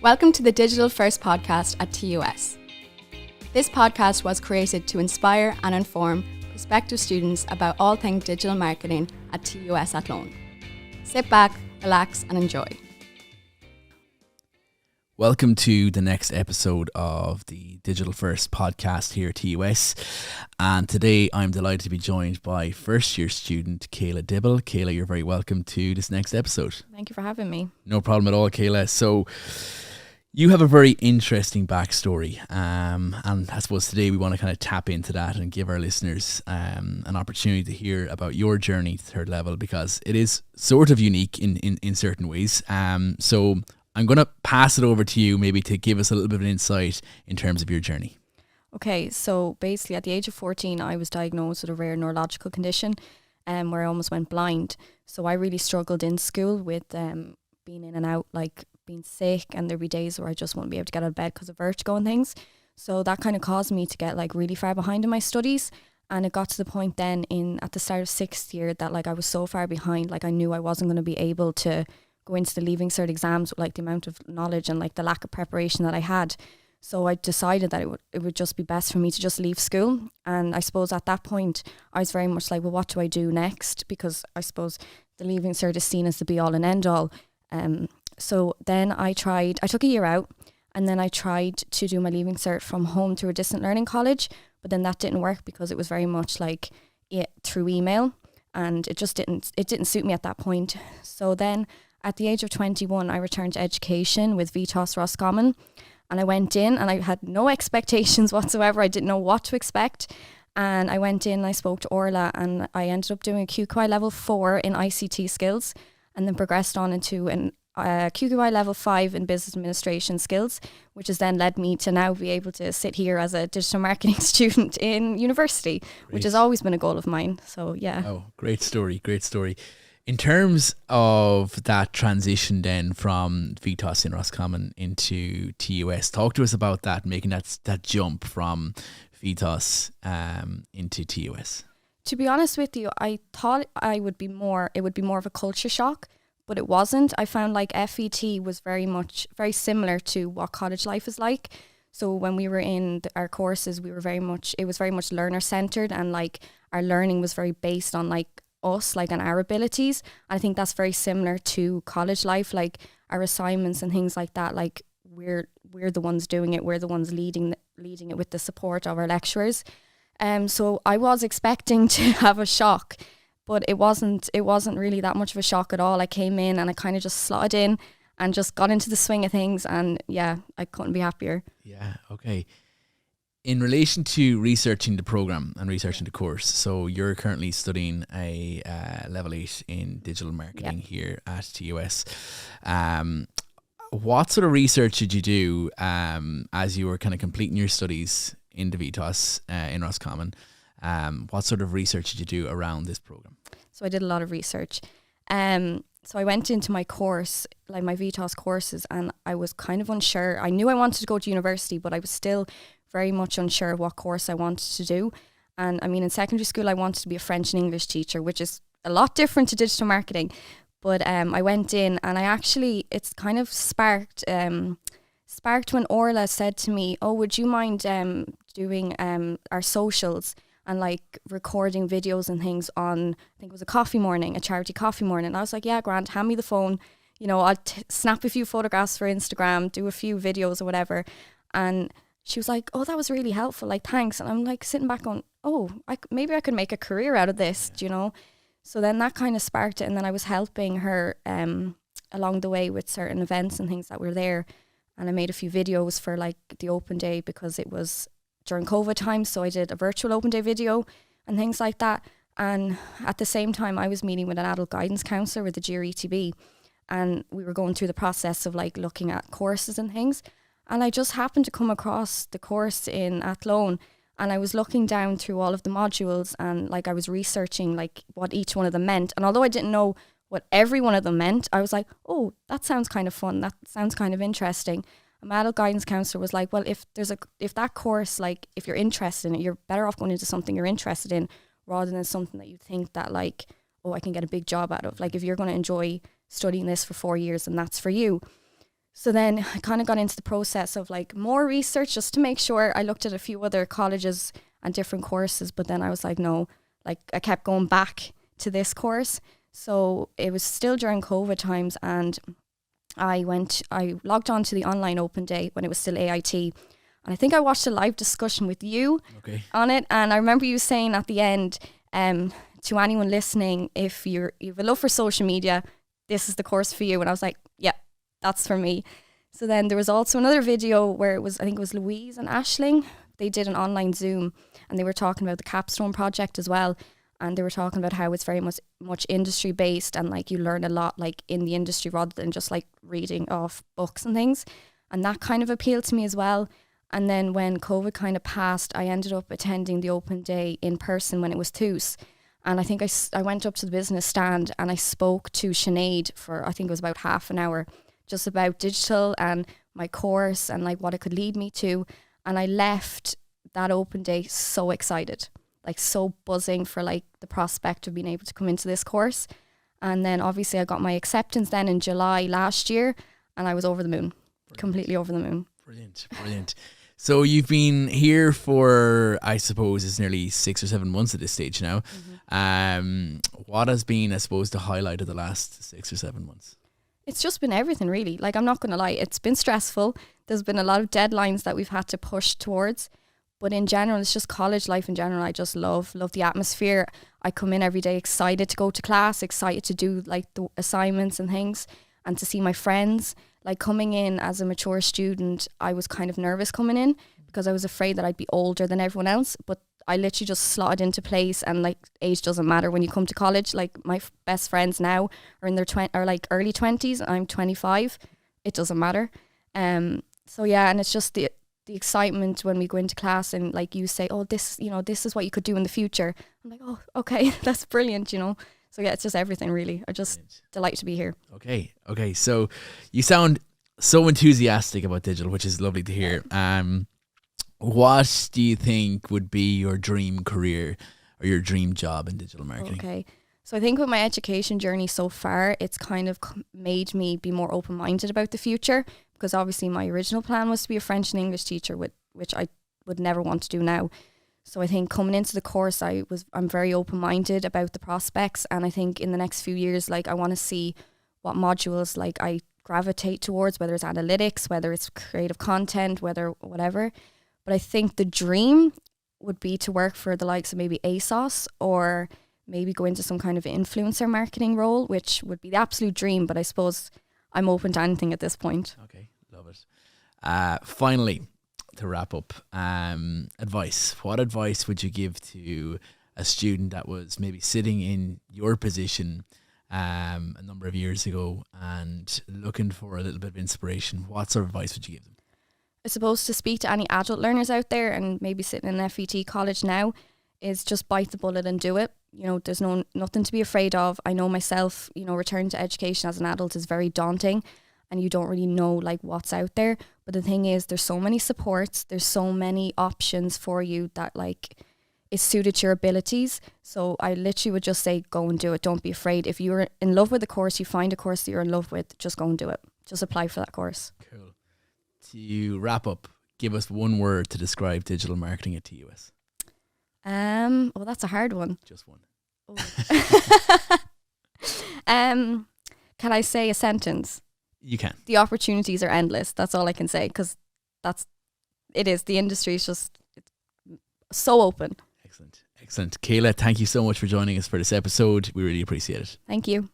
Welcome to the Digital First podcast at TUS. This podcast was created to inspire and inform prospective students about all things digital marketing at TUS Athlone. Sit back, relax and enjoy. Welcome to the next episode of the Digital First podcast here at TUS, and today I'm delighted to be joined by first year student Kayla Dibble. Kayla, you're very welcome to this next episode. Thank you for having me. No problem at all, Kayla. So you have a very interesting backstory, and I suppose today we want to kind of tap into that and give our listeners an opportunity to hear about your journey to third level, because it is sort of unique in certain ways. So I'm going to pass it over to you maybe to give us a little bit of an insight in terms of your journey. Okay, so basically at the age of 14, I was diagnosed with a rare neurological condition where I almost went blind. So I really struggled in school with being in and out, like being sick, and there'd be days where I just wouldn't be able to get out of bed because of vertigo and things. So that kind of caused me to get like really far behind in my studies. And it got to the point then at the start of sixth year that like I was so far behind, like I knew I wasn't going to be able to go into the Leaving Cert exams with like the amount of knowledge and like the lack of preparation that I had. So I decided that it would just be best for me to just leave school. And I suppose at that point I was very much like, well, what do I do next? Because I suppose the Leaving Cert is seen as the be all and end all. So then I took a year out, and then I tried to do my Leaving Cert from home through a distant learning college, but then that didn't work because it was very much like through email, and it didn't suit me at that point. So then at the age of 21, I returned to education with TUS Roscommon, and I went in and I had no expectations whatsoever. I didn't know what to expect. And I went in and I spoke to Orla, and I ended up doing a QQI level 4 in ICT skills, and then progressed on into an QQI level 5 in business administration skills, which has then led me to now be able to sit here as a digital marketing student in university, which has always been a goal of mine. So yeah. Oh, great story. In terms of that transition then from TUS in Roscommon into TUS, talk to us about that, making that jump from TUS into TUS. To be honest with you, I thought it would be more of a culture shock, but it wasn't. I found like FET was very similar to what college life is like. So when we were in our courses, it was very much learner centered, and like our learning was very based on like us, like on our abilities. I think that's very similar to college life, like our assignments and things like that. Like we're the ones doing it, we're the ones leading it with the support of our lecturers. So I was expecting to have a shock, but it wasn't really that much of a shock at all. I came in and I kind of just slotted in and just got into the swing of things, and yeah, I couldn't be happier. Yeah, okay. In relation to researching the program and researching the course, so you're currently studying a level 8 in digital marketing here at TUS. What sort of research did you do as you were kind of completing your studies in the TUS in Roscommon? What sort of research did you do around this program? So I did a lot of research. So I went into my course, like my TUS courses, and I was kind of unsure. I knew I wanted to go to university, but I was still very much unsure of what course I wanted to do. And I mean, in secondary school, I wanted to be a French and English teacher, which is a lot different to digital marketing. But I went in, and it's kind of sparked when Orla said to me, oh, would you mind doing our socials and like recording videos and things on, I think it was a charity coffee morning. And I was like, yeah, Grant, hand me the phone. You know, I'll snap a few photographs for Instagram, do a few videos or whatever. And she was like, oh, that was really helpful. Like, thanks. And I'm like sitting back going, oh, maybe I could make a career out of this, you know? So then that kind of sparked it. And then I was helping her along the way with certain events and things that were there. And I made a few videos for like the open day because it was during COVID time. So I did a virtual open day video and things like that. And at the same time, I was meeting with an adult guidance counsellor with the GRETB. And we were going through the process of like looking at courses and things. And I just happened to come across the course in Athlone, and I was looking down through all of the modules, and like I was researching like what each one of them meant. And although I didn't know what every one of them meant, I was like, oh, that sounds kind of fun. That sounds kind of interesting. And my adult guidance counsellor was like, well, if that course, like if you're interested in it, you're better off going into something you're interested in rather than something that you think that like, oh, I can get a big job out of. Like if you're going to enjoy studying this for 4 years, and that's for you. So then I kind of got into the process of like more research just to make sure. I looked at a few other colleges and different courses, but then I was like, no, like I kept going back to this course. So it was still during COVID times, and I logged on to the online open day when it was still AIT. And I think I watched a live discussion with you on it. And I remember you saying at the end, to anyone listening, if you have a love for social media, this is the course for you. And I was like, yeah, that's for me. So then there was also another video where I think it was Louise and Aisling. They did an online Zoom, and they were talking about the capstone project as well. And they were talking about how it's very much industry based, and like you learn a lot like in the industry rather than just like reading off books and things. And that kind of appealed to me as well. And then when COVID kind of passed, I ended up attending the open day in person when it was TUS. And I think I went up to the business stand and I spoke to Sinead for, I think it was about half an hour, just about digital and my course and like what it could lead me to. And I left that open day so excited, like so buzzing for like the prospect of being able to come into this course. And then obviously I got my acceptance then in July last year, and I was over the moon. Brilliant. Completely over the moon. Brilliant. So you've been here for, I suppose, it's nearly 6 or 7 months at this stage now. What has been, I suppose, the highlight of the last 6 or 7 months? It's just been everything, really. Like, I'm not going to lie, it's been stressful. There's been a lot of deadlines that we've had to push towards. But in general, it's just college life in general. I just love the atmosphere. I come in every day excited to go to class, excited to do like the assignments and things, and to see my friends. Like, coming in as a mature student, I was kind of nervous coming in because I was afraid that I'd be older than everyone else. But I literally just slotted into place, and like age doesn't matter when you come to college. Like, my best friends now are in their early 20s. I'm 25. It doesn't matter. So yeah, and it's just the excitement when we go into class and like you say, oh, this is what you could do in the future. I'm like, oh, okay, that's brilliant, So yeah, it's just everything really. I just delight to be here. Okay. So you sound so enthusiastic about digital, which is lovely to hear. What do you think would be your dream career or your dream job in digital marketing? Okay. So I think with my education journey so far, it's kind of made me be more open-minded about the future, because obviously my original plan was to be a French and English teacher, which I would never want to do now. So I think coming into the course, I'm very open-minded about the prospects, and I think in the next few years, like, I want to see what modules like I gravitate towards, whether it's analytics, whether it's creative content, whatever. But I think the dream would be to work for the likes of maybe ASOS, or maybe go into some kind of influencer marketing role, which would be the absolute dream. But I suppose I'm open to anything at this point. Okay, love it. Finally, to wrap up, advice. What advice would you give to a student that was maybe sitting in your position a number of years ago and looking for a little bit of inspiration? What sort of advice would you give them? I suppose to speak to any adult learners out there and maybe sitting in an FET college now is just bite the bullet and do it. There's nothing to be afraid of. I know myself, returning to education as an adult is very daunting, and you don't really know like what's out there. But the thing is, there's so many supports, there's so many options for you that like is suited to your abilities. So I literally would just say, go and do it. Don't be afraid. If you're in love with a course, you find a course that you're in love with, just go and do it. Just apply for that course. Cool. To wrap up, give us one word to describe digital marketing at TUS. Well, that's a hard one. Just one. Can I say a sentence? You can. The opportunities are endless. That's all I can say, because it is. The industry is just so open. Excellent. Kayla, thank you so much for joining us for this episode. We really appreciate it. Thank you.